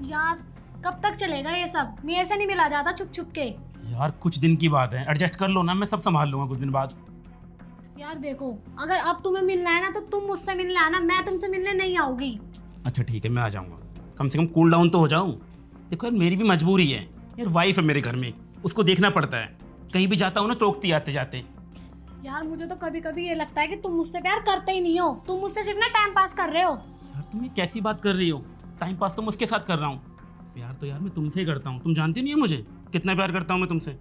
यार कब तक चलेगा ये सब? मेरे से नहीं मिला जाता छुप छुप के। यार कुछ दिन की बात है, एडजस्ट कर लो ना, मैं सब संभाल लूंगा कुछ दिन बाद। यार देखो, अगर अब तुम्हें मिलना है ना तो तुम मुझसे मिलने आना, मैं तुमसे मिलने नहीं आऊंगी। अच्छा ठीक है, मैं आ जाऊंगा, कम से कम कूल डाउन तो हो जाऊं। देखो यार मेरी भी मजबूरी है यार, वाइफ है मेरे घर में, उसको देखना पड़ता है। कहीं भी जाता हूँ ना टोकती आते जाते। यार मुझे तो कभी कभी ये लगता है कि तुम मुझसे प्यार करते ही नहीं हो, तुम मुझसे सिर्फ ना टाइम पास कर रहे हो। यार तुम ये कैसी बात कर रही हो? टाइम पास तो मैं उसके साथ कर रहा हूँ, प्यार तो यार मैं तुमसे ही करता हूँ। तुम जानती नहीं है मुझे कितना प्यार करता हूँ मैं तुमसे।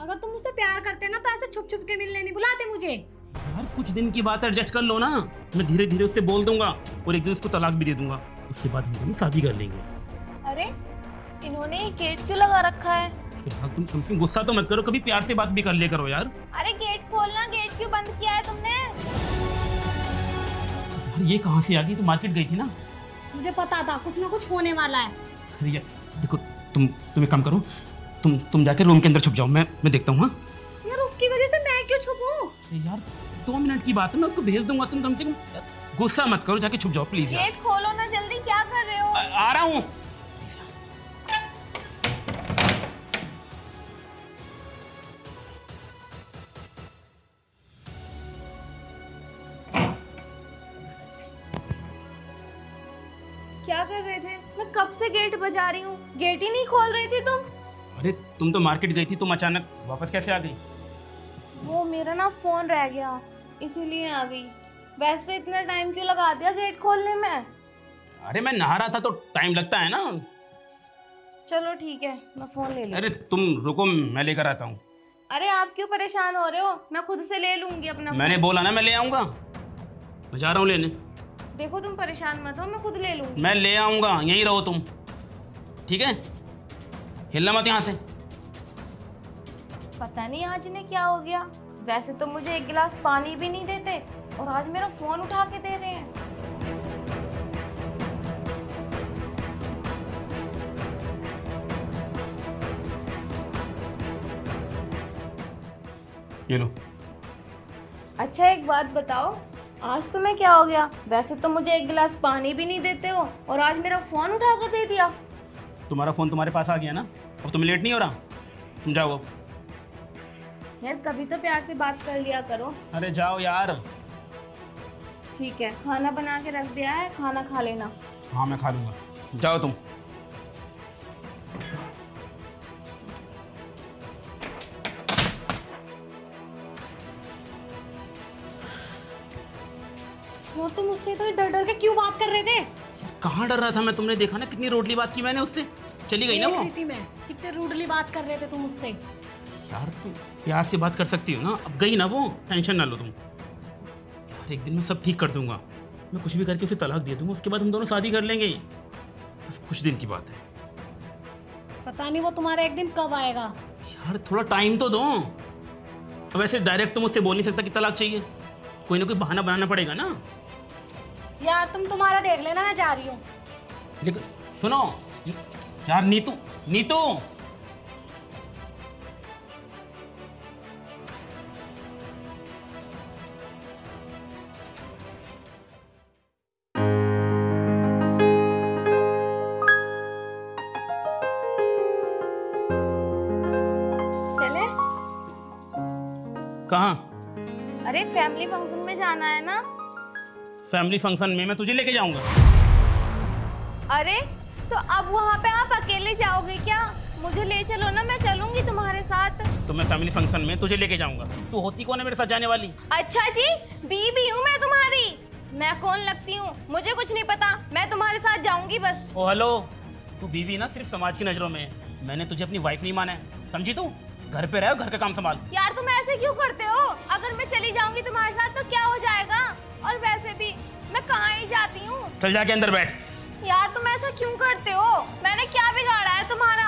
अगर तुम मुझसे प्यार करते ना तो ऐसे छुप छुप के मिलने नहीं बुलाते मुझे। यार कुछ दिन की बात है, एडजस्ट कर लो ना। मैं धीरे धीरे उससे बोल दूंगा और एक दिन उसको तलाक भी दे दूंगा, उसके बाद हम दोनों शादी कर लेंगे। अरे इन्होंने ये गेट क्यों लगा रखा है? फिलहाल तुम गुस्सा तो मत करो, कभी प्यार से बात भी कर ले करो यार। अरे गेट खोलना, गेट क्यों बंद किया है तुमने? यार ये कहाँ से आ गई? तुम मार्केट गई थी ना? मुझे पता था कुछ ना कुछ होने वाला है। अरे यार देखो, तुम एक काम करो, तुम जाके रूम के अंदर छुप जाओ, मैं देखता हूँ। हाँ यार उसकी वजह से मैं क्यों छुपूं? यार 2 मिनट की बात है, मैं उसको भेज दूंगा, तुम कम से कम गुस्सा मत करो, जाके छुप जाओ प्लीज। गेट खोलो ना जल्दी, क्या कर रहे हो? आ रहा हूँ। क्या कर रहे थे? मैं कब से गेट बजा रही हूँ, गेट ही नहीं खोल रही थी तुम। अरे तुम तो मार्केट गई थी, तुम अचानक वापस कैसे आ गई? वो मेरा ना फोन रह गया, इसीलिए आ गई। वैसे इतना टाइम क्यों लगा दिया गेट खोलने में? अरे मैं नहा रहा था तो टाइम लगता है ना। चलो ठीक है, मैं फोन ले लूँ। अरे तुम रुको, मैं लेकर आता हूँ। अरे आप क्यों परेशान हो रहे हो? मैं खुद से ले लूंगी अपना मैंने फोन। बोला ना मैं ले आऊंगा, मैं जा रहा हूँ लेने। देखो तुम परेशान मत हो, मैं खुद ले लूंगी। मैं ले आऊंगा, यहीं रहो तुम, ठीक है? हिलना मत यहाँ से। पता नहीं आज इन्हें क्या हो गया, वैसे तो मुझे एक गिलास पानी भी नहीं देते और आज मेरा फोन उठा के दे रहे हैं। ये लो। अच्छा एक बात बताओ, आज तुम्हें क्या हो गया? वैसे तो मुझे एक गिलास पानी भी नहीं देते हो और आज मेरा फोन उठा कर दे दिया। तुम्हारा फोन तुम्हारे पास आ गया ना, अब तुम्हें लेट नहीं हो रहा, तुम जाओ अब। यार कभी तो प्यार से बात कर लिया करो। अरे जाओ यार। ठीक है, खाना बना के रख दिया है, खाना खा लेना। हाँ मैं खा लूंगा, जाओ तुम। और तुम मुझसे तो डर डर के क्यों बात कर रहे थे? कहाँ डर रहा था मैं? तुमने देखा ना कितनी रोडली बात की मैंने उससे, चली गई ना वो। देख रही थी मैं कितने रूडली बात कर रहे थे तुम मुझसे। यार तुम प्यार से बात कर सकती हो ना, अब गई ना वो, टेंशन ना लो तुम। यार एक दिन मैं सब ठीक कर दूंगा, मैं कुछ भी करके उसे तलाक दे दूंगा, उसके बाद हम दोनों शादी कर लेंगे, बस कुछ दिन की बात है। पता नहीं वो तुम्हारा एक दिन कब आएगा। यार थोड़ा टाइम तो दो। अब ऐसे डायरेक्ट तो मुझसे बोल नहीं सकता कि तलाक चाहिए, कोई ना कोई बहाना बनाना पड़ेगा ना। यार तुम तुम्हारा देख लेना, मैं जा रही हूँ। लेकिन सुनो यार, नीतू नीतू। चले? कहाँ? अरे फैमिली फंक्शन में जाना है ना। फैमिली फंक्शन में मैं तुझे लेके जाऊंगा। अरे तो अब वहाँ पे आप अकेले जाओगे क्या? मुझे ले चलो ना, मैं चलूंगी तुम्हारे साथ। तो मैं फैमिली फंक्शन में तुझे लेके जाऊंगा। तू होती कौन है मेरे साथ जाने वाली? अच्छा जी, बीवी हूँ मैं तुम्हारी। मैं कौन लगती हूँ मुझे कुछ नहीं पता, मैं तुम्हारे साथ जाऊंगी बस। ओ हेलो, तू बीवी ना सिर्फ समाज की नजरों में, मैंने तुझे अपनी वाइफ नहीं माना है, समझी? तू घर पे रह, घर का काम संभाल। यार तुम ऐसे क्यों करते हो? अगर मैं चली जाऊंगी तुम्हारे साथ तो क्या हो जाएगा? और वैसे भी मैं कहाँ ही जाती हूँ। चल जाके अंदर बैठ। यार तुम ऐसा क्यों करते हो? मैंने क्या बिगाड़ा है तुम्हारा?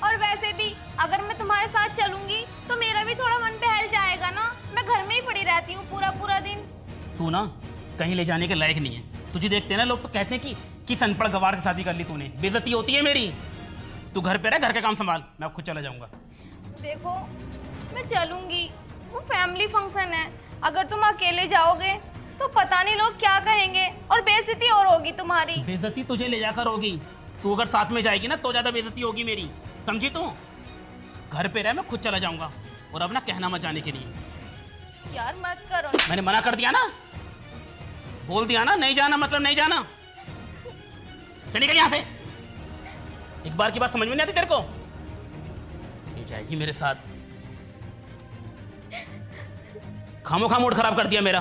और वैसे भी अगर मैं तुम्हारे साथ चलूंगी तो मेरा भी थोड़ा मन बहल जाएगा ना। मैं घर में ही पड़ी रहती हूँ पूरा पूरा दिन। तू ना कहीं ले जाने के लायक नहीं है। तुझे देखते हैं ना लोग तो कहते हैं कि किस अनपढ़ गवार से शादी कर ली तूने, बेइज्जती होती है मेरी। तू घर पे रह, घर का काम संभाल, मैं अब खुद चला जाऊंगा। देखो मैं चलूंगी, वो फैमिली फंक्शन है, अगर तुम अकेले जाओगे तो पता नहीं लोग क्या कहेंगे और बेइज्जती और होगी तुम्हारी। बेइज्जती तुझे ले जाकर होगी, तू अगर साथ में जाएगी ना तो ज्यादा बेइज्जती होगी मेरी, समझी तू? घर पे रह, मैं खुद चला जाऊंगा। और अब ना कहना मत जाने के लिए। यार मत करो। मैंने मना कर दिया ना, बोल दिया ना, नहीं जाना मतलब नहीं जाना। चल निकल यहाँ से। एक बार की बात समझ में नहीं आती तेरे को? ये जाएगी मेरे साथ। खामोखा मूड खराब कर दिया मेरा।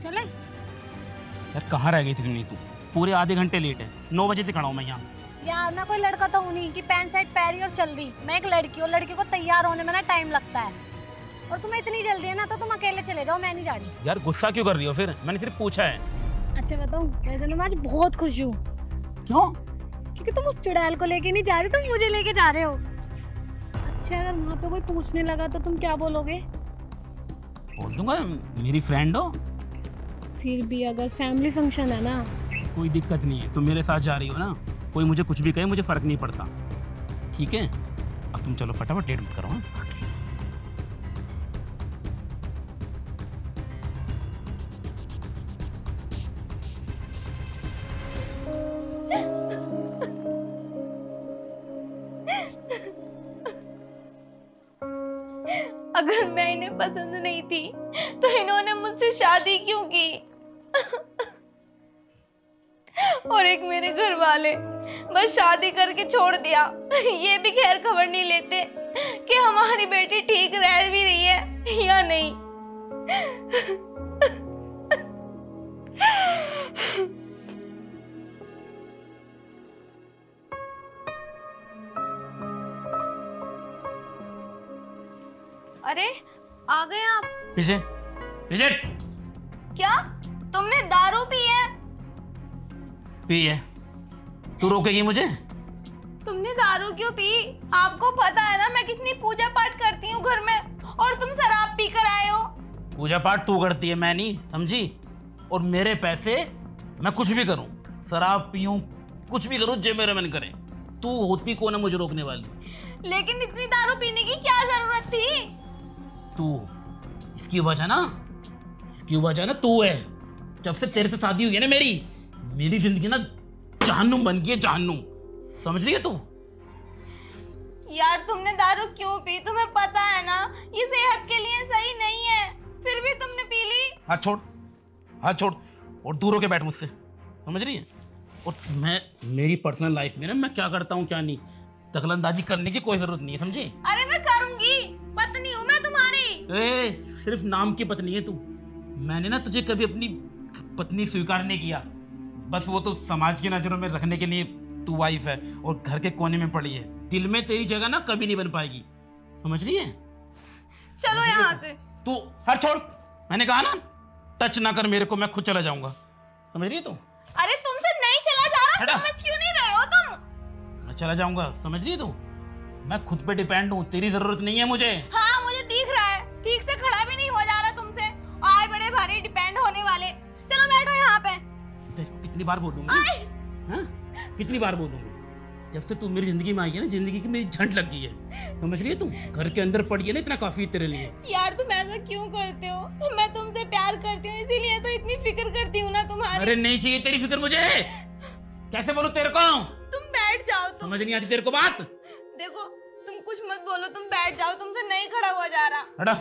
चले यार कहाँ रह गई थी तुमने? तू पूरे आधे घंटे लेट है, 9 बजे से खड़ा हूँ मैं यहाँ। यार मैं कोई लड़का तो हूँ नहीं कि पैंट शर्ट पहनी और चल दी। मैं एक लड़की हूँ, लड़की को तैयार होने में ना टाइम लगता है। और तुम्हें इतनी जल्दी है ना तो तुम अकेले चले जाओ, मैं नहीं जा रही। यार गुस्सा क्यों कर रही हो फिर? मैंने सिर्फ पूछा है। अच्छा बताऊँ, वैसे ना मैं आज बहुत खुश हूँ। क्यों? क्योंकि तुम उस चुड़ैल को लेके नहीं जा रहे, तुम मुझे लेके जा रहे हो। अच्छा अगर वहाँ पे कोई पूछने लगा तो तुम क्या बोलोगे? बोल दूंगा मेरी फ्रेंड हो। फिर भी अगर फैमिली फंक्शन है ना। कोई दिक्कत नहीं है, तुम मेरे साथ जा रही हो ना, कोई मुझे कुछ भी कहे मुझे फर्क नहीं पड़ता, ठीक है? अब तुम चलो फटाफट, लेट मत करो। हाँ अगर मैं इन्हें पसंद नहीं थी तो इन्होंने मुझसे शादी क्यों की? और एक मेरे घर वाले बस शादी करके छोड़ दिया, ये भी खैर खबर नहीं लेते कि हमारी बेटी ठीक रह भी रही है या नहीं। अरे आ गए आप। पीछे पीछे। क्या तुमने दारू पी है? पी है? तू रोकेगी मुझे? तुमने दारू क्यों पी? आपको पता है ना मैं कितनी पूजा पाठ करती हूँ घर में, और तुम शराब पी कर आए हो। पूजा पाठ तू करती है, मैं नहीं, समझी? और मेरे पैसे मैं कुछ भी करूं, शराब पीऊं, कुछ भी करूं जो मेरा मन करे। तू होती कौन है मुझे रोकने वाली? लेकिन इतनी दारू पीने की क्या जरूरत थी? तू, इसकी वजह ना तू है। जब से तेरे से शादी हुई है ना मेरी जिंदगी ना जहन्नुम बन गई है, जहन्नुम। समझ रही है तू? यार तुमने दारू क्यों पी? तुम्हें पता है ना ये सेहत के लिए सही नहीं है, फिर भी तुमने पी ली। हाथ छोड़ और दूर होके बैठ मुझसे, समझ रही है? और मेरी पर्सनल लाइफ में ना मैं क्या करता हूँ क्या नहीं, दखलंदाजी करने की कोई जरूरत नहीं है, समझी? अरे मैं करूंगी, पत्नी हूँ मैं तुम्हारी। सिर्फ नाम की पत्नी है तू। मैंने ना तुझे कभी अपनी पत्नी स्वीकार नहीं किया, बस वो तो समाज की नजरों में रखने के लिए तू वाइफ है और घर के कोने में पड़ी है। दिल में तेरी जगह ना कभी नहीं बन पाएगी, समझ रही है? चलो यहाँ से। तू हाथ छोड़, मैंने कहा ना टच ना कर मेरे को, मैं खुद चला जाऊंगा, समझ रही है तू? अरे तुमसे नहीं चला जा रहा, समझ क्यों नहीं रहे हो तुम? मैं चला जाऊंगा, समझ रही है तू? मैं खुद पे डिपेंड हूँ, तेरी जरूरत नहीं है मुझे। हाँ मुझे दिख रहा है, ठीक से खड़ा भी नहीं हो जा रहा तुमसे, आए बड़े भारी डिपेंड होने वाले। चलो बैठो यहाँ पे। कितनी बार बोलूंगा? हाँ? कितनी बार बोलूंगा? जब से तू मेरी जिंदगी में आई है ना, जिंदगी की मेरी झंड लग गई है, समझ रही है तू? घर के अंदर पड़ी है ना, इतना काफी तेरे लिए। यार तुम ऐसा क्यों करते हो? मैं तुमसे प्यार करती हूँ इसीलिए तो इतनी फिक्र करती हूँ ना तुम्हारी। अरे नहीं चाहिए तेरी फिक्र मुझे, कैसे बोलूं तेरे को? तुम बैठ जाओ। तुम समझ नहीं आती तेरे को बात? देखो तुम कुछ मत बोलो, तुम बैठ जाओ, तुमसे नहीं खड़ा हुआ जा रहा। हटा,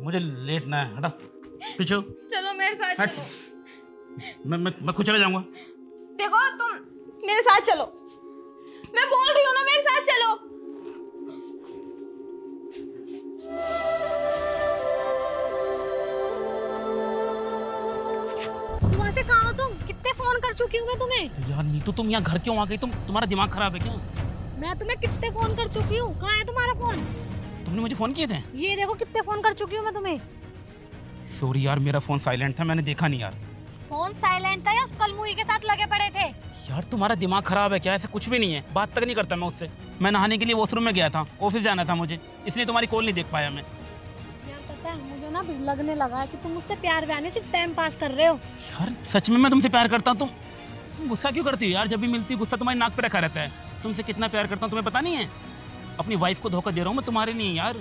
मुझे लेटना है, हटा पीछे। चलो मेरे साथ हट। चलो। मैं खुद चला जाऊंगा। देखो तुम मेरे साथ चलो, मैं बोल रही हूँ ना मेरे साथ चलो। सुबह से कहाँ हो तुम? कितने फोन कर चुकी हूँ मैं तुम्हें। यार नीतू तुम यहाँ घर क्यों आ गई? तुम्हारा दिमाग खराब है क्या? मैं तुम्हें कितने फोन कर चुकी हूँ, कहाँ है तुम्हारा फोन? तुमने मुझे फोन किए थे? ये देखो कितने फोन कर चुकी हूँ मैं तुम्हें। सॉरी यार, मेरा फोन साइलेंट था, मैंने देखा नहीं यार। फोन साइलेंट था या उस कलमुही के साथ लगे पड़े थे? यार तुम्हारा दिमाग खराब है क्या? ऐसा कुछ भी नहीं है, बात तक नहीं करता मैं उससे। मैं नहाने के लिए वॉशरूम में गया था, ऑफिस जाना था मुझे, इसलिए तुम्हारी कॉल नहीं देख पाया मैं। यार पता है मुझे ना लगने लगा है कि तुम मुझसे प्यार व्यार नहीं, सिर्फ टाइम पास कर रहे हो। यार सच में मैं तुमसे प्यार करता हूँ। तुम गुस्सा क्यों करती हो यार? जब भी मिलती हो गुस्सा तुम्हारी नाक पे रखा रहता है। तुमसे कितना प्यार करता हूँ तुम्हें पता नहीं है? अपनी वाइफ को धोखा दे रहा हूँ मैं तुम्हारे लिए यार।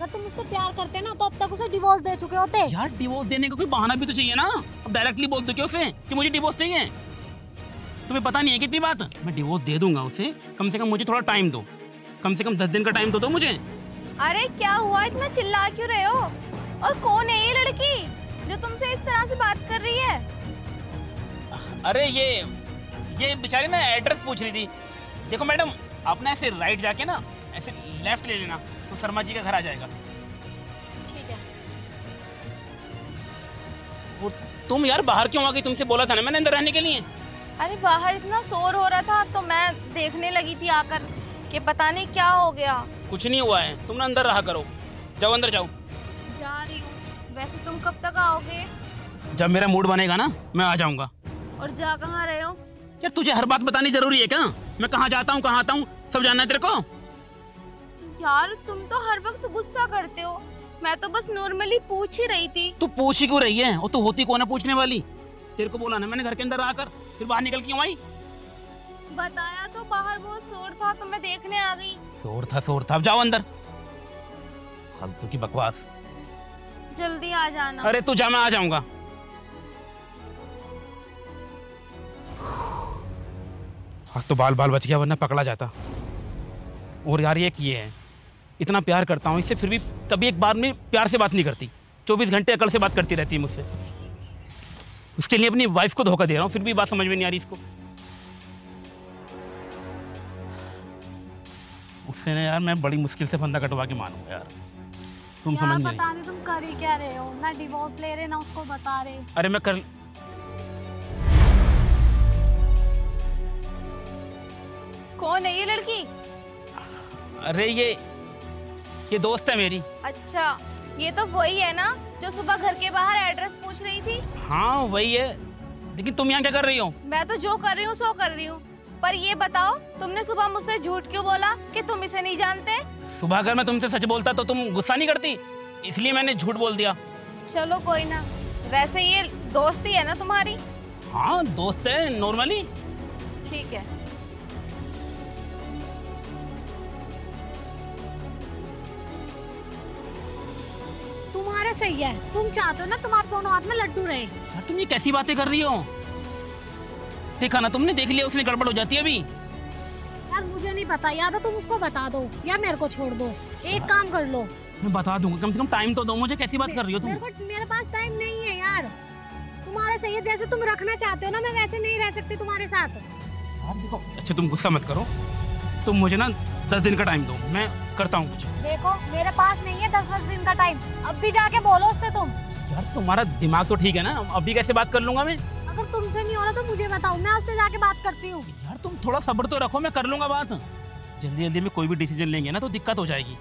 अगर तुम मुझसे प्यार करते ना तो अब तक उसे डिवोर्स दे चुके होते। यार डिवोर्स देने का कोई बहाना भी तो चाहिए ना। अब डायरेक्टली बोल दो क्या उसे कि मुझे डिवोर्स चाहिए। तुम्हें पता नहीं है कितनी बात। मैं डिवोर्स दे दूंगा उसे, कम से कम मुझे थोड़ा टाइम दो, कम से कम 10 दिन का टाइम तो दो मुझे। अरे क्या हुआ, इतना चिल्ला क्यों रहे हो? और कौन है ये लड़की जो तुमसे इस तरह से बात कर रही है? अरे ये बेचारी ना एड्रेस पूछ रही थी। देखो मैडम, आप ना ऐसे राइट जाके ना ऐसे लेफ्ट ले लेना तो शर्मा जी का घर आ जाएगा। ठीक है। और तुम यार बाहर क्यों आ गई? तुमसे बोला था ना मैंने अंदर रहने के लिए। अरे बाहर इतना शोर हो रहा था तो मैं देखने लगी थी आकर कि पता नहीं क्या हो गया। कुछ नहीं हुआ है, तुम ना अंदर रहा करो। जाओ अंदर जाओ। जा रही हूँ। वैसे तुम कब तक आओगे? जब मेरा मूड बनेगा ना मैं आ जाऊंगा। और जा कहाँ रहे हो? यार तुझे हर बात बतानी जरूरी है क्या? मैं कहाँ जाता हूँ कहाँ आता हूँ सब जानना है तेरे को। यार तुम तो हर वक्त गुस्सा करते हो। मैं तो बस नॉर्मली पूछ ही रही थी। तू पूछ ही क्यों रही है? और तू होती कौन है पूछने वाली? तेरे को बोला ना मैंने घर के अंदर आकर, फिर बाहर निकल क्यों आई? बताया तो बाहर बहुत शोर था तो मैं देखने आ गई। शोर था। अब जाओ अंदर। फालतू की बकवास। जल्दी आ जाना। अरे तू जा, मैं आ जाऊंगा। आज तो बाल बच गया, वरना पकड़ा जाता। और यार ये है, इतना प्यार करता हूँ इससे, फिर भी कभी एक बार में प्यार से बात नहीं करती। 24 घंटे अकल से बात करती रहती है मुझसे। उसके लिए अपनी वाइफ को धोखा दे रहा हूँ, फिर भी बात समझ में नहीं आ रही इसको। उससे ना यार मैं बड़ी मुश्किल से फंदा कटवा के मानूंगा यार। तुम समझ नहीं। पता नहीं तुम कर ही क्या रहे हो, ना डिवोर्स ले रहे ना उसको बता रहे। अरे मैं कर कौन है ये लड़की? अरे ये दोस्त है मेरी। अच्छा, ये तो वही है ना जो सुबह घर के बाहर एड्रेस पूछ रही थी? हाँ वही है, लेकिन तुम यहाँ क्या कर रही हो? मैं तो जो कर रही हूँ सो कर रही हूँ। पर ये बताओ, तुमने सुबह मुझसे झूठ क्यों बोला कि तुम इसे नहीं जानते? सुबह अगर मैं तुमसे सच बोलता तो तुम गुस्सा नहीं करती, इसलिए मैंने झूठ बोल दिया। चलो कोई ना, वैसे ये दोस्ती है ना तुम्हारी? हाँ दोस्त है नॉर्मली। ठीक है। तुम्हारा सही है, तुम चाहते हो ना तुम्हारे दोनों हाथ में लड्डू रहे। यार तुम ये कैसी बातें कर रही हो? देखा ना तुमने, देख लिया उसने, गड़बड़ हो जाती है अभी। यार मुझे नहीं पता, या तो तुम उसको बता दो या मेरे को छोड़ दो। एक काम कर लो। मैं बता दूंगा, कम से कम टाइम तो दो मुझे। कैसी बात कर रही हो तुम? मेरे पास टाइम नहीं है यार। तुम्हारा सही है, जैसे तुम रखना चाहते हो ना मैं वैसे नहीं रह सकती तुम्हारे साथ। यार देखो, अच्छा तुम गुस्सा मत करो, तुम मुझे ना 10 दिन का टाइम दो, मैं करता हूँ कुछ। देखो मेरे पास नहीं है 10 दिन का टाइम, अब भी जाके बोलो उससे तुम। यार तुम्हारा दिमाग तो ठीक है ना, अभी कैसे बात कर लूंगा मैं? अगर तुमसे नहीं हो रहा तो मुझे बताओ, मैं उससे जाके बात करती हूँ। यार तुम थोड़ा सब्र तो रखो, मैं कर लूंगा बात। जल्दी जल्दी में कोई भी डिसीजन लेंगे ना तो दिक्कत हो जाएगी।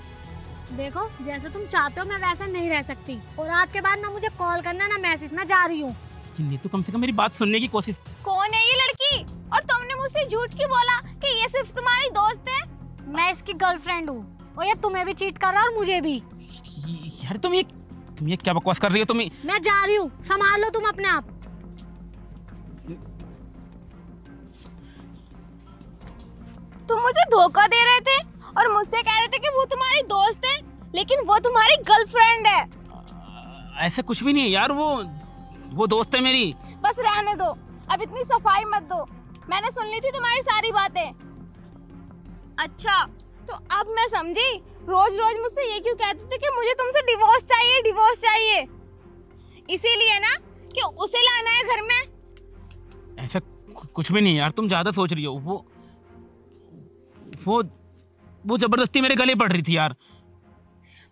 देखो जैसे तुम चाहते हो मैं वैसे नहीं रह सकती, और आज के बाद ना मुझे कॉल करना ना मैसेज, मैं जा रही हूँ। नहीं तो कम से कम मेरी बात सुनने की कोशिश। कौन है ये लड़की? और तुमने मुझसे झूठ क्यों बोला कि ये सिर्फ तुम्हारी दोस्त है? मैं इसकी गर्लफ्रेंड हूँ, और ये तुम्हें भी चीट कर रहा है और मुझे भी। यार तुम ये क्या बकवास कर रही हो? तुम मैं जा रही हूँ, संभाल लो तुम अपने आप। तुम मुझे धोखा दे रहे थे और मुझसे कह रहे थे कि वो तुम्हारी दोस्त है, लेकिन वो तुम्हारी गर्लफ्रेंड है। ऐसा कुछ भी नहीं है यार, वो दोस्त है मेरी। बस रहने दो, अब इतनी सफाई मत दो। मैंने सुन ली थी तुम्हारी सारी बातें। अच्छा, तो अब मैं समझी। रोज रोज मुझसे ये क्यों कहते थे कि मुझे तुमसे डिवोर्स चाहिए, डिवोर्स चाहिए? इसीलिए ना कि उसे लाना है घर में। ऐसा कुछ भी नहीं यार, तुम ज्यादा सोच रही हो। वो जबरदस्ती मेरे गले पड़ रही थी यार।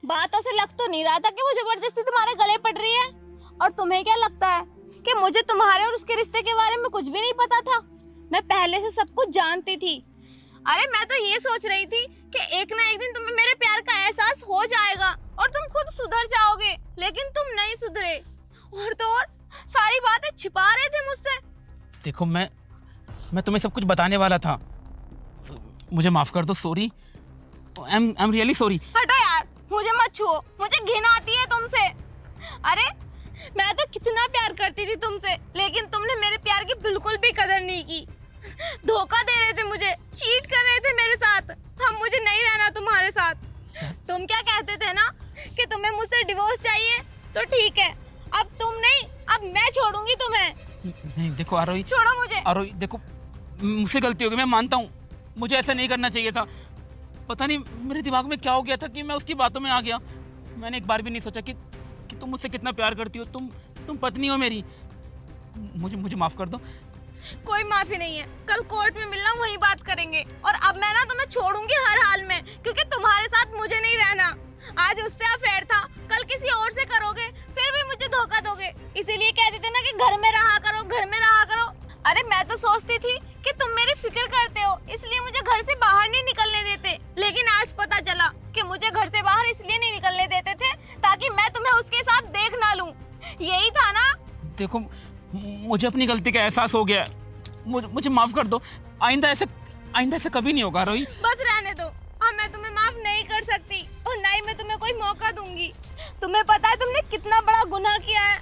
बातों से लग तो नहीं रहा था कि वो जबरदस्ती तुम्हारे गले पड़ रही है। और तुम्हें क्या लगता है कि मुझे तुम्हारे और उसके रिश्ते के बारे में कुछ भी नहीं पता था? मैं पहले से सब कुछ जानती थी। अरे मैं तो ये सोच रही थी कि एक ना एक दिन तुम्हें मेरे प्यार का एहसास हो जाएगा और तुम खुद सुधर जाओगे, लेकिन तुम नहीं सुधरे। और तो और सारी बातें छिपा रहे थे मुझसे। देखो मैं तुम्हें सब कुछ बताने वाला था, मुझे माफ कर दो। Sorry, I am really sorry. हटो यार, मुझे मत छुओ, मुझे घिन आती है तुमसे। अरे मैं तो कितना प्यार करती थी तुमसे, लेकिन तुमने मेरे प्यार की बिल्कुल भी कदर नहीं की। धोखा दे रहे थे मुझे, चीट कर रहे थे मेरे साथ। हम मुझे नहीं रहना तुम्हारे साथ। तुम क्या कहते थे ना कि तुम्हें मुझसे डिवोर्स चाहिए तो ठीक है, अब तुम नहीं, अब मैं छोड़ूंगी तुम्हें। नहीं देखो आरोही, छोड़ो मुझे। आरोही देखो, मुझसे गलती हो गई, मैं मानता हूँ, मुझे ऐसा नहीं करना चाहिए था। पता नहीं मेरे दिमाग में क्या हो गया था कि मैं उसकी बातों में आ गया। मैंने एक बार भी नहीं सोचा कि तुम मुझसे कितना प्यार करती हो, तुम पत्नी हो मेरी। मुझे माफ कर दो। कोई माफी नहीं है, कल कोर्ट में मिलना, वहीं बात करेंगे। और अब मैं ना तुम्हें छोड़ूंगी हर हाल में, क्योंकि तुम्हारे साथ मुझे नहीं रहना। आज उससे अफेयर था, कल किसी और से करोगे, फिर भी मुझे धोखा दोगे। इसीलिए कहते थे ना कि घर में रहा करो, घर में रहा करो। अरे मैं तो सोचती थी कि तुम मेरी फिक्र करते हो, इसलिए मुझे घर से बाहर नहीं निकलने देते। लेकिन आज पता चला कि मुझे घर से बाहर इसलिए नहीं निकलने देते थे ताकि मैं तुम्हें उसके साथ देख ना लूं। यही था ना? देखो, मुझे अपनी गलती का एहसास हो गया, मुझे माफ कर दो। आइंदा ऐसे कभी नहीं होगा रोही। बस रहने दो, अब मैं तुम्हें माफ नहीं कर सकती और ना ही मैं तुम्हें कोई मौका दूंगी। तुम्हें पता है तुमने कितना बड़ा गुनाह किया है?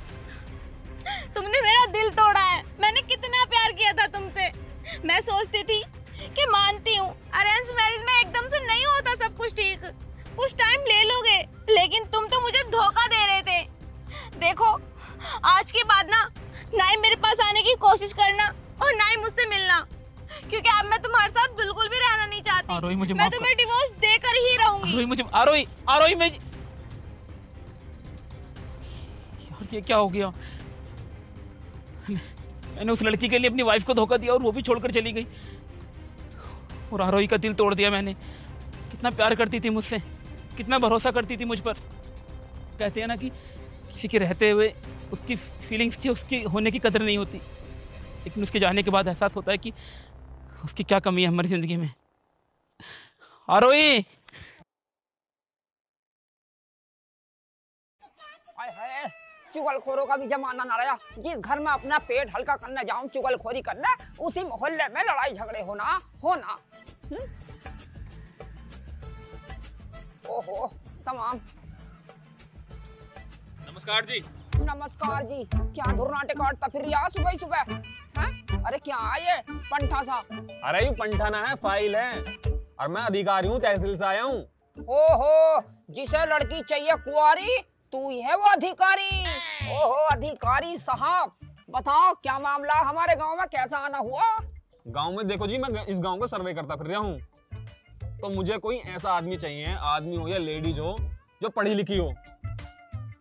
तुमने मेरा दिल तोड़ा है। मैंने कितना प्यार किया था तुमसे। मैं सोचती थी कि मानती हूँ अरेंज मैरिज में एकदम से नहीं होता सब कुछ ठीक, कुछ टाइम ले लोगे, लेकिन तुम तो मुझे धोखा दे रहे थे। देखो, आज के बाद ना ही मेरे पास आने की कोशिश करना और ना ही मुझसे मिलना, क्योंकि अब मैं तुम्हारे साथ बिल्कुल भी रहना नहीं चाहती। आरोही, मुझे मैं तुम्हें डिवोर्स देकर ही रहूंगी। आरोही मैं यार ये क्या हो गया? मैंने उस लड़की के लिए अपनी वाइफ को धोखा दिया और वो भी छोड़कर चली गई, और आरोही का दिल तोड़ दिया मैंने। कितना प्यार करती थी मुझसे, कितना भरोसा करती थी मुझ पर। कहते हैं ना कि किसी के रहते हुए उसकी फीलिंग्स की, उसकी होने की कदर नहीं होती, लेकिन उसके जाने के बाद एहसास होता है कि उसकी क्या कमी है हमारी जिंदगी में। आरोही, चुगलखोरों का भी जमाना ना रहा। जिस घर में अपना पेट हल्का करने जाऊं चुगलखोरी करने, उसी मोहल्ले में लड़ाई झगड़े होना। ओहो तमाम। नमस्कार जी। नमस्कार जी। क्या धुरनाटे काटता फिर रहा सुबह सुबह? हैं? अरे क्या ये पंठा सा? अरे ये पंठा ना है, फाइल है, और मैं अधिकारी हूँ, तहसील से आया हूँ। ओहो, जिसे लड़की चाहिए कुंवारी, तू ही है वो अधिकारी? ओहो अधिकारी साहब, बताओ क्या मामला? हमारे गांव में कैसा आना हुआ? गांव में देखो जी, मैं इस गांव को सर्वे करता फिर रहा हूँ, तो मुझे कोई ऐसा आदमी चाहिए, आदमी हो या लेडीज हो, जो पढ़ी लिखी हो।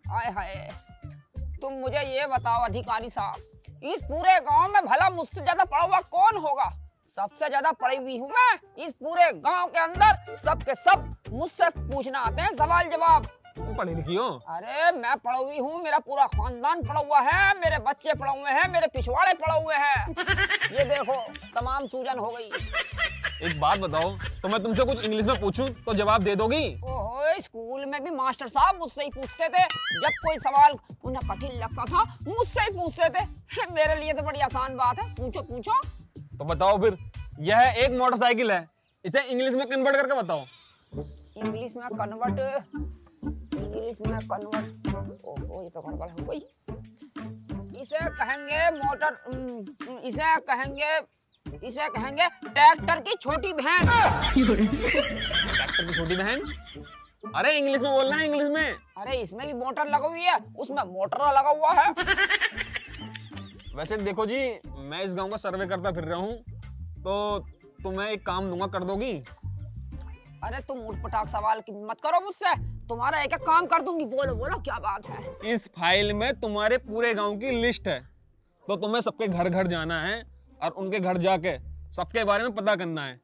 हाय हाय, तुम मुझे ये बताओ अधिकारी साहब, इस पूरे गांव में भला मुझसे ज्यादा पढ़ा हुआ कौन होगा? सबसे ज्यादा पढ़ी हुई हूँ मैं इस पूरे गांव के अंदर। सब के सब मुझसे पूछना आते हैं सवाल जवाब। तुम पढ़ी लिखी हो? अरे मैं पढ़ा हुई हूँ, मेरा पूरा खानदान पढ़ा हुआ है, मेरे बच्चे पढ़े हुए हैं, मेरे पिछवाड़े पढ़े हुए हैं। ये देखो तमाम सूजन हो गई। एक बात बताओ, तो मैं तुमसे कुछ इंग्लिश में पूछूं तो जवाब दे दोगी? ओहो, स्कूल में भी मास्टर साहब मुझसे ही पूछते थे। जब कोई सवाल उन्हें कठिन लगता था मुझसे ही पूछते थे। मेरे लिए तो बड़ी आसान बात है, पूछो पूछो। तो बताओ फिर, यह एक मोटरसाइकिल है, इसे इंग्लिश में कन्वर्ट करके बताओ। इंग्लिश में कन्वर्ट, ओहो ये तो गड़बड़ हो गई। इसे कहेंगे मोटर, इसे कहेंगे ट्रैक्टर की छोटी बहन। ट्रैक्टर की छोटी बहन? अरे इंग्लिश में बोलना है, इंग्लिश में। अरे इसमें भी मोटर लगा हुई है, उसमें मोटर लगा हुआ है। वैसे देखो जी, मैं इस गांव का सर्वे करता फिर रहा हूँ, तो तुम्हें एक काम दूंगा, कर दोगी? अरे तुम उठपटांग सवाल की मत करो मुझसे, तुम्हारा एक काम कर दूंगी। बोलो बोलो क्या बात है? इस फाइल में तुम्हारे पूरे गांव की लिस्ट है, तो तुम्हें सबके घर घर जाना है और उनके घर जाके सबके बारे में पता करना है।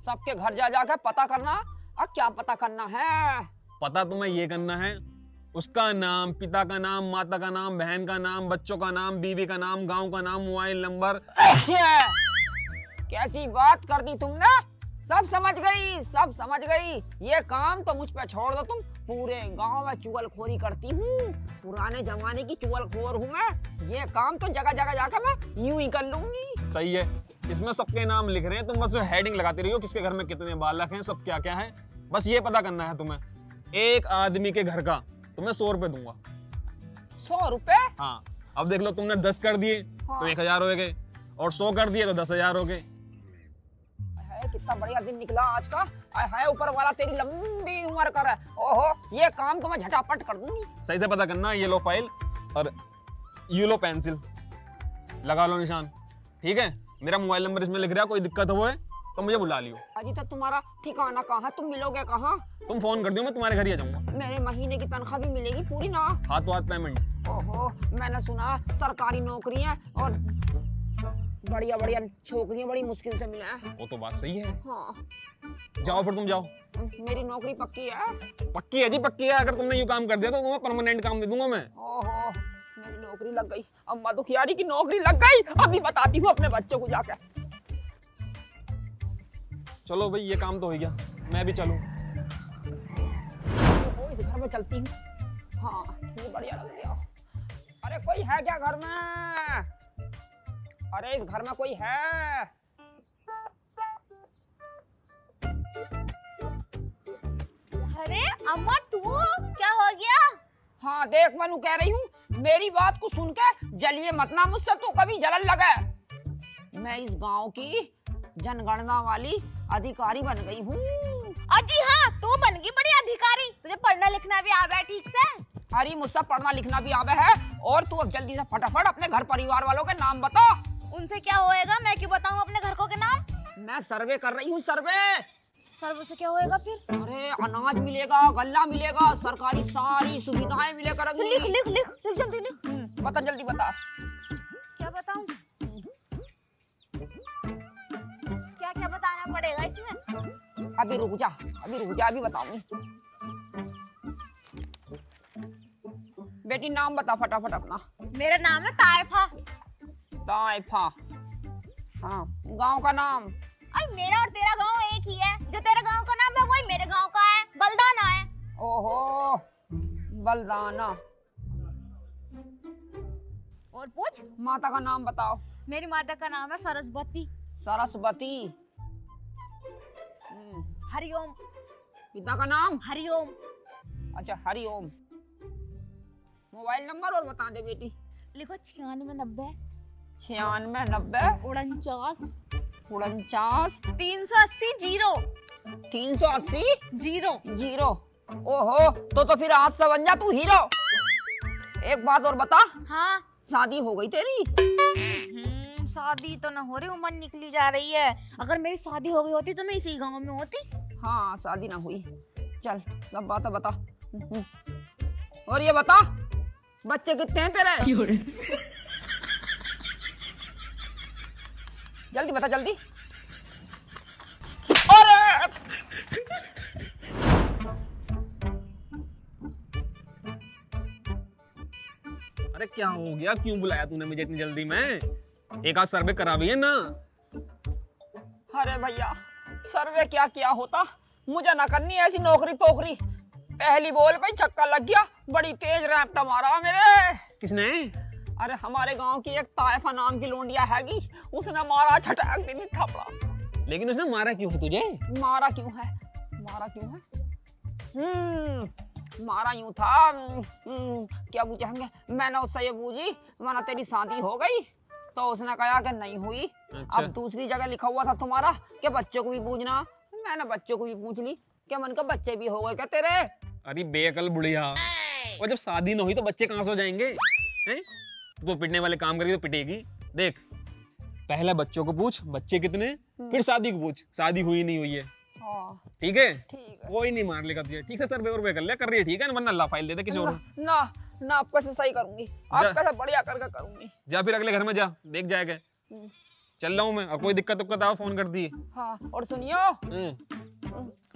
सबके घर जाके पता करना? अब क्या पता करना है? पता तुम्हें ये करना है, उसका नाम, पिता का नाम, माता का नाम, बहन का नाम, बच्चों का नाम, बीवी का नाम, गांव का नाम, मोबाइल नंबर। कैसी बात कर दी तुमने? सब समझ गई, सब समझ गई। ये काम तो मुझ पे छोड़ दो तुम। पूरे गांव में चुगलखोरी करती हूँ, पुराने जमाने की चुगलखोर हूँ मैं। ये काम तो जगह जगह जाकर मैं यूं ही कर लूंगी। सही है, इसमें सबके नाम लिख रहे हैं, तुम बस हेडिंग लगाती रही हो, किसके घर में कितने बालक हैं, सब क्या क्या है, बस ये पता करना है तुम्हें। एक आदमी के घर का तुम्हें 100 रुपए दूंगा। 100 रुपए? हाँ, अब देख लो, तुमने 10 कर दिए तो 1000 हो गए, और 100 कर दिए तो 10,000 हो गए। कितना बढ़िया दिन निकला आज का। आय हाय ऊपर वाला तेरी लंबी उम्र करे। ओहो ये काम तो मैं झटापट कर दूंगी। सही से पता करना, ये लो फाइल और ये लो पेंसिल, लगा लो निशान, ठीक है? मेरा मोबाइल नंबर इसमें लिख रहा है, कोई दिक्कत हो तो मुझे बुला लियो। अजी तो तुम्हारा ठिकाना कहाँ, तुम मिलोगे कहाँ? तुम फोन कर दियो, मैं तुम्हारे घर ही आ जाऊंगा। मेरे महीने की तनख्वाह भी मिलेगी पूरी ना? हाथों हाथ पेमेंट। ओहो मैंने सुना सरकारी नौकरी है और बढ़िया बढ़िया छोकरियां बड़ी मुश्किल से मिले हैं। वो तो बात सही है। हाँ जाओ फिर तुम जाओ। मेरी नौकरी पक्की है? पक्की है जी, पक्की है। अगर तुमने यूं काम कर दिया तो तुम्हें परमानेंट काम दे दूंगा मैं। ओहो मेरी नौकरी लग गई, अम्मा दुखियारी की नौकरी लग गई। अभी बताती हूँ अपने बच्चों को जाकर। चलो भाई ये काम तो हो गया, मैं भी चलूं। तो इस घर में चलती हूँ। हाँ ये बढ़िया लग गया। अरे कोई है क्या घर में? अरे इस घर में कोई है? अरे अम्मा तू क्या हो गया? हाँ देख मनु कह रही हूँ, मेरी बात को सुन के जलिए मत ना मुझसे, तू कभी जलन लगे। मैं इस गांव की जनगणना वाली अधिकारी बन गई हूँ। अजी हाँ तू बन गई बड़ी अधिकारी, तुझे पढ़ना लिखना भी आवे है ठीक से? अरे मुझसे पढ़ना लिखना भी आवे है। और तू अब जल्दी से फटाफट अपने घर परिवार वालों के नाम बता। उनसे क्या होएगा, मैं क्यों बताऊं अपने घर को के नाम? मैं सर्वे कर रही हूँ, सर्वे। सर्व से क्या होएगा फिर? अरे अनाज मिलेगा, गल्ला मिलेगा, सरकारी सारी सुविधाएं मिले करेंगी। लिख लिख लिख लिख जल्दी लिख। बता जल्दी बता। क्या बताऊं? क्या क्या बताना पड़ेगा इसमें? अभी रुक जा, अभी बताऊंगी। बेटी नाम बता फटाफट अपना। मेरा नाम है ताइफा। ताइफा, हाँ गांव का नाम? अरे मेरा और तेरा गांव एक ही है, जो तेरे गांव का नाम है वही मेरे गांव का है, बलदाना है। ओहो बलदाना। और पूछ। माता का नाम बताओ। मेरी माता का नाम है सरस्वती। सरस्वती। हरिओम। पिता का नाम? हरिओम। अच्छा हरिओम। मोबाइल नंबर और बता दे बेटी। लिखो 9690 9690 49 49 380 जीरो 380 जीरो। जीरो। ओहो तो फिर आज से बन जा तू हीरो। एक बात और बता। हाँ शादी हो गई तेरी? शादी तो ना हो रही, उम्र निकली जा रही है। अगर मेरी शादी हो गई होती तो मैं इसी गांव में होती। हाँ शादी ना हुई। चल अब बात बता। और ये बता बच्चे कितने हैं तेरे? जल्दी बता जल्दी। अरे अरे क्या हो गया, क्यों बुलाया तूने मुझे इतनी जल्दी में? एक आध सर्वे करा भी है ना? अरे भैया सर्वे क्या किया होता, मुझे ना करनी ऐसी नौकरी पोखरी। पहली बोल पे छक्का लग गया, बड़ी तेज रैप्टा मारा मेरे। किसने? अरे हमारे गांव की एक ताइफा नाम की लोंडिया हैगी, उसने मारा छटाक दी थपड़ा। लेकिन उसने मारा क्यों है तुझे? मारा क्यों है? मारा यूं था। क्या पूछेंगे, मैंने उससे ये पूछी माना तेरी शादी हो गई, तो उसने कहा कि नहीं हुई। अच्छा। अब दूसरी जगह लिखा हुआ था तुम्हारा कि बच्चों को भी पूछना, मैंने बच्चों को भी पूछ ली क्या मन का बच्चे भी हो गए क्या तेरे? अरे बेअकल बुढ़िया, और जब शादी न हुई तो बच्चे कहाँ से हो जाएंगे? हैं? तो पिटने वाले काम करेगी तो पिटेगी। देख पहले बच्चों को पूछ बच्चे कितने, फिर शादी को पूछ शादी हुई नहीं हुई है। हाँ ठीक है? ठीक है। कोई नहीं मार लेगा तुझे, ठीक से सर्वे और कर ले, कर रही है ठीक है, वरना ला फाइल दे दे किसी और को। ना ना आपका से सही करूंगी, आपका से बढ़िया करके करूंगी। जा फिर अगले घर में जा, देख जाएगा। चल रहा हूँ मैं, और कोई दिक्कत आओ फोन कर दी। हाँ और सुनियो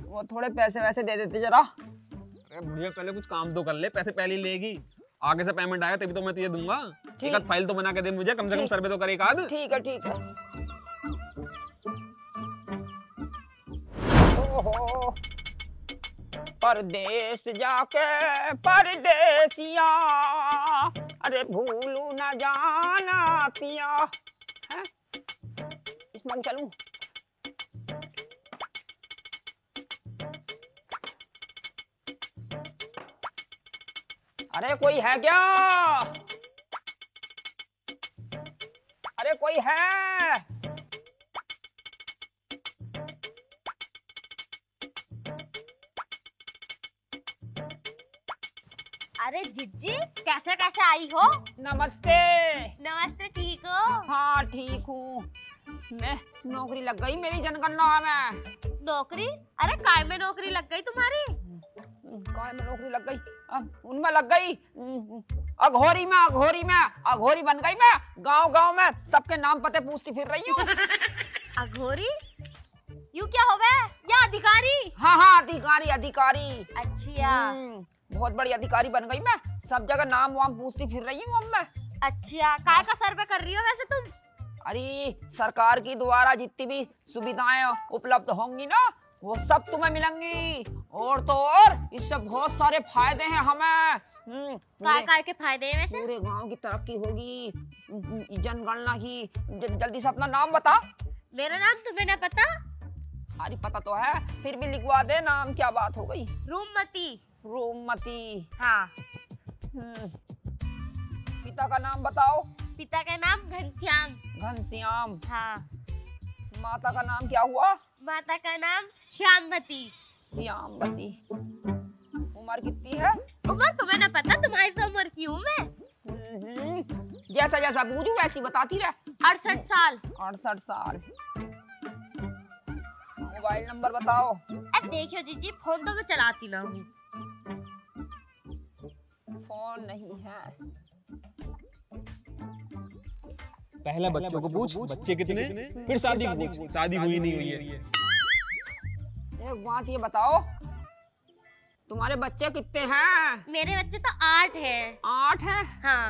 वो थोड़े पैसे वैसे दे देते जरा। अरे बुढ़िया पहले कुछ काम तो कर ले, पैसे पहले ही लेगी, आगे से पेमेंट आएगा तभी तो मैं तुझे दूंगा। एक आध फाइल तो बना के दे मुझे, कम से कम सर्वे तो करे एक आध। ठीक है ठीक है। ओहो परदेश जाके परदेसिया, अरे भूलू न जाना पिया। है इसमें चलूं? अरे कोई है क्या? अरे कोई है? अरे जिज्जी कैसे कैसे आई हो? नमस्ते। नमस्ते, ठीक हो? हाँ ठीक हूँ। मैं नौकरी लग गई मेरी जनगणना में। नौकरी? अरे काय में नौकरी लग गई तुम्हारी? काय में नौकरी लग गई? उनमें लग गई, अघोरी में। अघोरी बन गई मैं। गांव गांव में सबके नाम पते पूछती फिर रही हूँ। अघोरी? यू क्या हो गए? या अधिकारी? हाँ अधिकारी। अच्छा। बहुत बड़ी अधिकारी बन गई मैं। सब जगह नाम वाम पूछती फिर रही हूँ अब मैं। अच्छा, काय का सर्वे कर रही हो वैसे तुम? अरे सरकार की द्वारा जितनी भी सुविधाएं उपलब्ध होंगी ना, वो सब तुम्हें मिलेंगी। और तो और इससे बहुत सारे फायदे हैं हमें। काय के फायदे हैं वैसे? पूरे गांव की तरक्की होगी, जनगणना की। जल्दी से अपना नाम बता। मेरा नाम तुम्हें ना पता? अरे पता तो है, फिर भी लिखवा दे नाम। क्या बात हो गई? रूममती। हाँ। पिता का नाम बताओ। पिता का नाम घनश्याम। हाँ। माता का नाम क्या हुआ? माता का नाम श्यामवती। उम्र कितनी है? उम्र तुम्हें ना पता? तुम्हारी तो उम्र की हूँ मैं। जैसा जैसा पूछूं वैसी बताती रहे। 68 साल। 68 साल। मोबाइल नंबर बताओ। अब देखियो जीजी, फोन तो मैं चलाती ना हूँ। फोन नहीं है। पहले बच्चों को पूछ बच्चे कितने, फिर शादी को पूछ शादी हुई नहीं हुई है। एक बात ये बताओ, तुम्हारे बच्चे कितने हैं? मेरे बच्चे तो 8 हैं। 8 हैं? हाँ।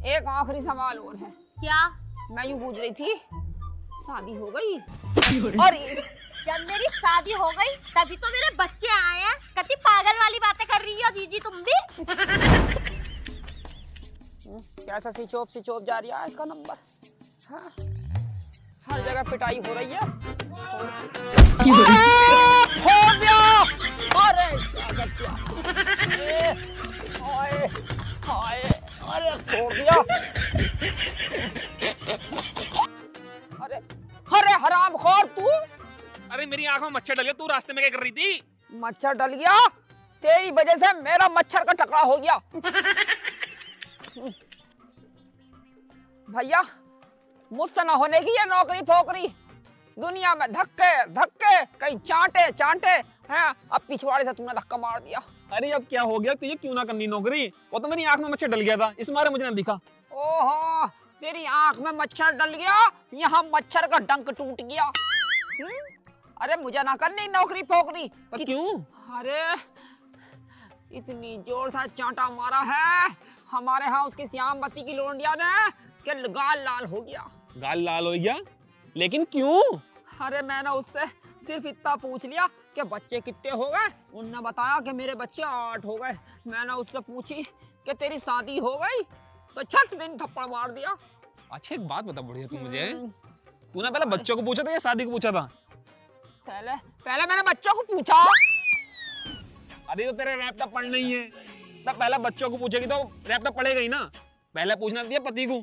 एक आखिरी सवाल और है। क्या? मैं यूँ पूछ रही थी, शादी हो गई? अरे जब मेरी शादी हो गई तभी तो मेरे बच्चे आए हैं। कितनी पागल वाली बातें कर रही हो जीजी तुम भी। कैसा सिचोप जा रहा है इसका नंबर। हाँ? हर जगह पिटाई हो रही है। हो गया। अरे हाय अरे छोड़ दिया। अरे हरामखोर तू। अरे मेरी आंख में मच्छर डल गया, तू रास्ते में क्या कर रही थी? मच्छर डल गया? तेरी वजह से मेरा मच्छर का टकरा हो गया। भैया मुझसे ना होने की ये नौकरी फोकरी। दुनिया में धक्के कहीं चांटे हैं। अब पिछवाड़े से तूने धक्का मार दिया। अरे अब क्या हो गया, तुझे क्यों ना करनी नौकरी? वो तो मेरी आंख में मच्छर डल गया था, इस मारे मुझे ना दिखा। ओहो, तेरी आंख में मच्छर डल गया, यहाँ मच्छर का डंक टूट गया। अरे मुझे ना करनी नौकरी फोकरी। पर क्यों? अरे इतनी जोर से चांटा मारा है हमारे यहाँ उसकी श्यामवती की लोंडिया ने कि गाल लाल हो गया। गाल लाल हो गया? लेकिन क्यों? अरे मैंने उससे सिर्फ इतना पूछ लिया कि बच्चे कितने हो गए। उन्होंने बताया कि मेरे बच्चे 8 हो गए। मैंने उससे पूछी कि तेरी शादी हो गई, तो छठ दिन थप्पड़ मार दिया। अच्छा एक बात बता बढ़िया, तू मुझे तूने पहले बच्चों को पूछा था या शादी को पूछा था? पहले मैंने बच्चों को पूछा। अरे तो तेरे रैप तक पढ़ना ही है, तब पहले बच्चों को पूछेगी तो रैप तक पढ़ेगा ही ना। पहले पूछना दिया पति को,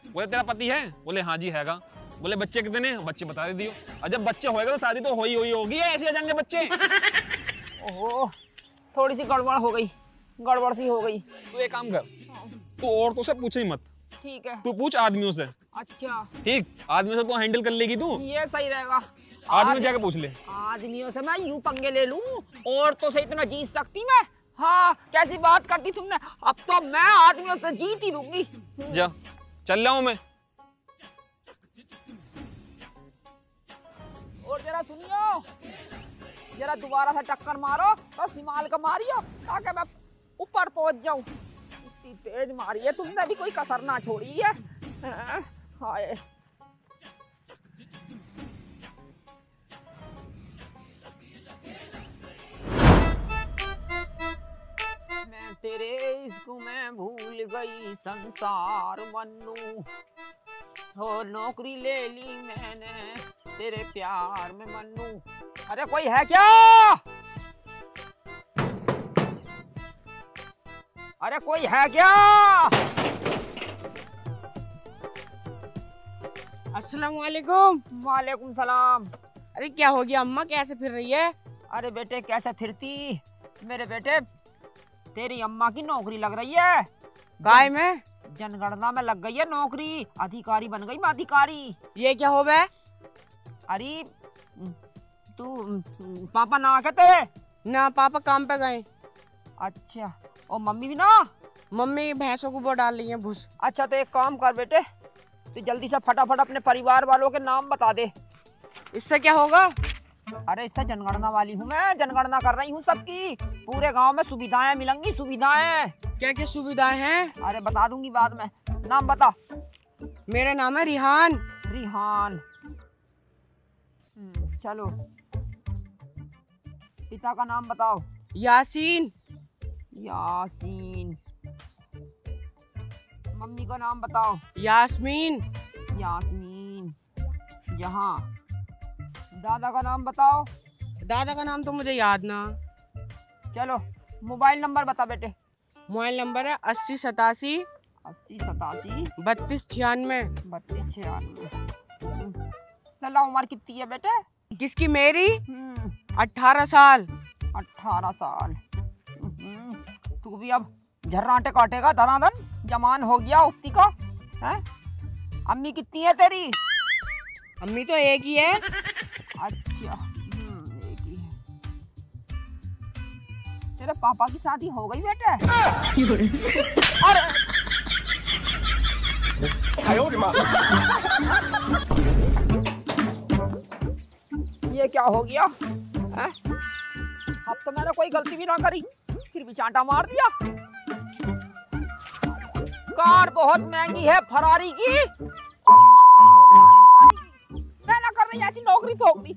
बोले तेरा पति है? बोले हाँ जी हैगा। बोले बच्चे कितने? बच्चे बता दियो। और जब बच्चे होएगा तो शादी तो हो ही होगी, ऐसे आ जाएंगे बच्चे। ओहो, थोड़ी सी गड़बड़ हो गई, गड़बड़ सी हो गई। तू एक काम कर, तू औरतों से पूछे ही मत। ठीक है। तू पूछ आदमियों से। अच्छा ठीक, आदमियों से तू हैंडल कर लेगी तू। ये सही रहेगा। आदमी जाके पूछ ले। आदमियों से मैं यूं पंगे ले लूं, औरतों से इतना जीत सकती मैं? हाँ, कैसी बात करती तुमने। अब तो मैं आदमियों से जीत ही लूंगी। जा, चल रहा हूं मैं। और जरा सुनियो, जरा दोबारा से टक्कर मारो और सिमाल का मारियो ताकि मैं ऊपर पहुंच जाऊं। इतनी तेज मारी है तुमने, भी कोई कसर ना छोड़ी है। हाय मैं तेरे इश्क में भूल गई संसार मन्नू। हो नौकरी ले ली मैंने तेरे प्यार में मन्नू। अरे कोई है क्या? अरे कोई है क्या? अस्सलाम वालेकुम। वालेकुम सलाम। अरे क्या हो गया अम्मा, कैसे फिर रही है? अरे बेटे कैसे फिरती मेरे बेटे, तेरी अम्मा की नौकरी लग रही है। काय में? जनगणना में लग गई है नौकरी, अधिकारी बन गई मैं अधिकारी। ये क्या हो बे? अरे तू पापा ना आके तेरे? ना पापा काम पे गए। अच्छा और मम्मी भी ना? मम्मी भैंसों को वो डाल रही है भूस। अच्छा तो एक काम कर बेटे, तू जल्दी से फटाफट अपने परिवार वालों के नाम बता दे। इससे क्या होगा? अरे इससे जनगणना वाली हूँ मैं, जनगणना कर रही हूँ सबकी, पूरे गांव में सुविधाएं मिलेंगी, सुविधाएं। क्या क्या सुविधाएं हैं? अरे बता दूंगी बाद में, नाम बता। मेरा नाम है रिहान। रिहान। चलो पिता का नाम बताओ। यासीन। यासीन। मम्मी का नाम बताओ। यास्मीन। यास्मीन। जहां। दादा का नाम बताओ। दादा का नाम तो मुझे याद ना। चलो मोबाइल नंबर बता बेटे। मोबाइल नंबर है 80 87 80 87 32 96 32 96। लला उम्र कितनी है बेटे? किसकी? मेरी 18 साल। 18 साल। तू भी अब झर्राटे काटेगा धनाधन, जमान हो गया उक्ति का है। अम्मी कितनी है तेरी? अम्मी तो एक ही है। अच्छा एक ही है। तेरे पापा की शादी हो गई बेटे? अरे ये क्या हो गया है? अब तो मैंने कोई गलती भी ना करी, फिर भी चांटा मार दिया। कार बहुत महंगी है फरारी की, मैं ना कर रही ऐसी नौकरी ठोकरी।